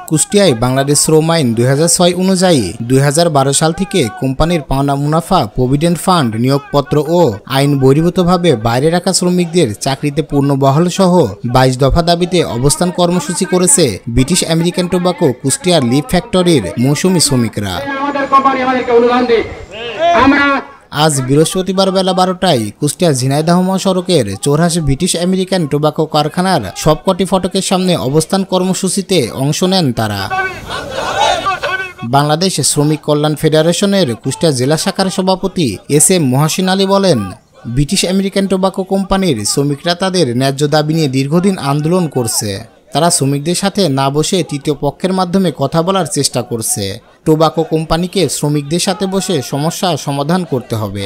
কুষ্টিয়ায় বাংলাদেশ শ্রম আইন 2006 অনুযায়ী 2012 সাল থেকে কোম্পানির পাওনা মুনাফা, প্রভিডেন্ট ফান্ড, নিয়োগপত্র ও আইন বহির্ভূতভাবে বাইরে রাখা শ্রমিকদের চাকরিতে পূর্ণবহাল সহ 22 দফা দাবিতে অবস্থান কর্মসূচি করেছে ব্রিটিশ আমেরিকান টোবাকো কুষ্টিয়ার লিপ ফ্যাক্টরির মৌসুমী শ্রমিকরা। আজ বৃহস্পতিবার বেলা 12টায় কুষ্টিয়া ঝিনাইদহ মহাসড়কের চৌরাশি ব্রিটিশ আমেরিকান টোবাকো কারখানার সবকটি ফটকের সামনে অবস্থান কর্মসূচিতে অংশ নেন তারা। বাংলাদেশ শ্রমিক কল্যাণ ফেডারেশনের কুষ্টিয়া জেলা শাখার সভাপতি SM মহসিন আলী বলেন, ব্রিটিশ আমেরিকান টোবাকো কোম্পানির শ্রমিকরা তাদের ন্যায্য দাবি নিয়ে দীর্ঘদিন আন্দোলন করছে। তারা শ্রমিকদের সাথে না বসে তৃতীয় পক্ষের মাধ্যমে কথা বলার চেষ্টা করছে। টোবাকো কোম্পানিকে শ্রমিকদের সাথে বসে সমস্যা সমাধান করতে হবে।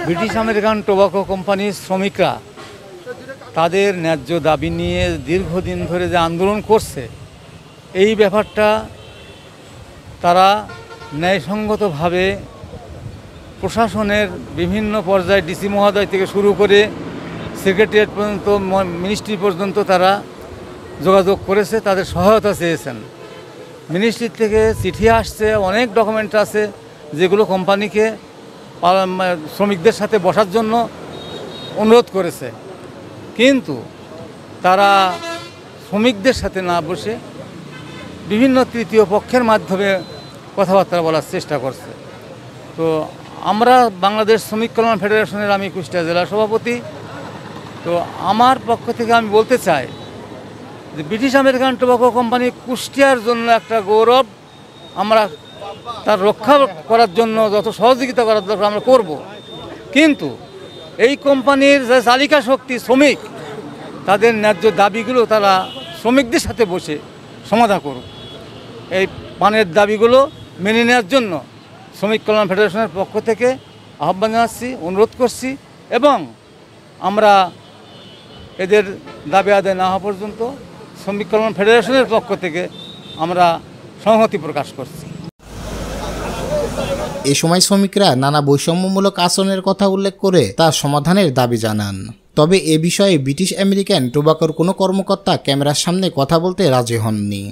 ব্রিটিশ আমেরিকান টোবাকো কোম্পানির শ্রমিকরা তাদের ন্যায্য দাবি নিয়ে দীর্ঘদিন ধরে যে আন্দোলন করছে, এই ব্যাপারটা তারা ন্যায়সঙ্গতভাবে প্রশাসনের বিভিন্ন পর্যায়ে ডিসি মহোদয় থেকে শুরু করে সেক্রেটারিয়েট পর্যন্ত, মিনিস্ট্রি পর্যন্ত তারা যোগাযোগ করেছে, তাদের সহায়তা চেয়েছেন। মিনিস্ট্রি থেকে চিঠি আসছে, অনেক ডকুমেন্ট আছে যেগুলো কোম্পানিকে শ্রমিকদের সাথে বসার জন্য অনুরোধ করেছে, কিন্তু তারা শ্রমিকদের সাথে না বসে বিভিন্ন তৃতীয় পক্ষের মাধ্যমে কথাবার্তা বলার চেষ্টা করছে। তো আমরা বাংলাদেশ শ্রমিক কল্যাণ ফেডারেশনের আমি কুষ্টিয়া জেলা সভাপতি। তো আমার পক্ষ থেকে আমি বলতে চাই যে ব্রিটিশ আমেরিকান টোবাকো কোম্পানি কুষ্টিয়ার জন্য একটা গৌরব। আমরা তার রক্ষা করার জন্য যত সহযোগিতা করার দরকার আমরা করব, কিন্তু এই কোম্পানির যে চালিকা শক্তি শ্রমিক, তাদের ন্যায্য দাবিগুলো তারা শ্রমিকদের সাথে বসে সমাধান করুক। এই পানের দাবিগুলো মেনে নেওয়ার জন্য শ্রমিক কল্যাণ ফেডারেশনের পক্ষ থেকে আহ্বান জানাচ্ছি, অনুরোধ করছি, এবং আমরা এদের দাবি আদায় না হওয়া পর্যন্ত শ্রমিক কল্যাণ ফেডারেশনের পক্ষ থেকে আমরা সংহতি প্রকাশ করছি। এ সময় শ্রমিকরা নানা বৈষম্যমূলক আচরণের কথা উল্লেখ করে তার সমাধানের দাবি জানান। তবে এ বিষয়ে ব্রিটিশ আমেরিকান টোবাকোর কোনো কর্মকর্তা ক্যামেরার সামনে কথা বলতে রাজি হননি।